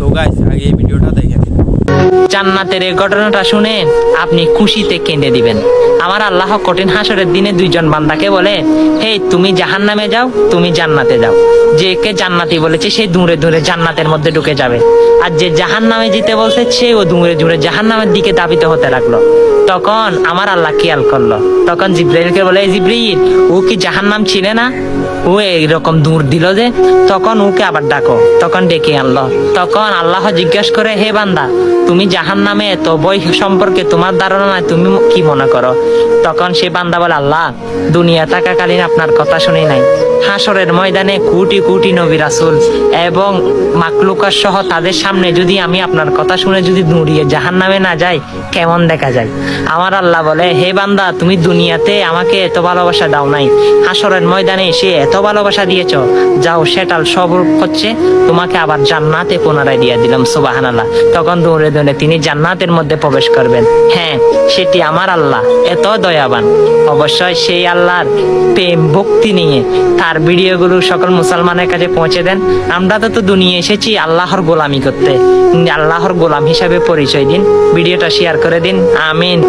তো গাইস আগে এই ভিডিওটা দেখেন। জান্নাতের এই ঘটনাটা শুনে আপনি খুশিতে কেঁদে দিবেন। আমার আল্লাহ কঠিন হাসরের দিনে দুইজন বান্দাকে বলে, হে তুমি জাহান্নামে যাও, তুমি জান্নাতে যাও। যে কে জান্নাতি বলেছে সে দূরে দূরে জান্নাতের মধ্যে ঢুকে যাবে, আর যে জাহান্নামে যেতে বলছে সেও দূরে দূরে জাহান্নামের দিকে ধাবিত হতে লাগলো। তখন আমার আল্লাহ খেয়াল করলো, তখন জিব্রাইলকে বলে, জিব্রাইল ও কি জাহান্নাম ছিলে না, ও এইরকম দূর দিল যে, তখন ওকে আবার ডাকো। তখন ডেকে আনলো। তখন আল্লাহ জিজ্ঞাসা করে, হে বান্দা তুমি জাহান্নামে এত বই সম্পর্কে তোমার ধারণা নাই, তুমি কি মনে করো? তখন সে বান্দা বলে, আল্লাহ দুনিয়া থাকাকালীন আপনার কথা শুনি নাই, হাসরের ময়দানে কোটি কোটি নবী রাসূল এবং মাকলুকাত সহ তাদের সামনে যদি আমি আপনার কথা শুনে যদি দৌড়িয়ে জাহান্নামে না যাই, কেমন দেখা যায়? আমার আল্লাহ বলে, হে বান্দা তুমি দুনিয়াতে আমাকে এত ভালোবাসা দাও নাই, হাসরের ময়দানে এসে এত ভালোবাসা দিয়েছ, যাও সেটাল সব হচ্ছে তোমাকে আবার জান্নাতে পুনরায় দিয়ে দিলাম। সুবহানাল্লাহ। তখন দৌড়ে দৌড়ে তিনি জান্নাতের মধ্যে প্রবেশ করবেন। হ্যাঁ, সেটি আমার আল্লাহ এত দয়াবান। অবশ্যই সেই আল্লাহর প্রেম ভক্তি নিয়ে তার ভিডিওগুলো সকল মুসলমানের কাছে পৌঁছে দেন। আমরা তো দুনিয়া এসেছি আল্লাহর গোলামি করতে, আল্লাহর গোলাম হিসাবে পরিচয় দিন। ভিডিওটা শেয়ার করে দিন। আমিন।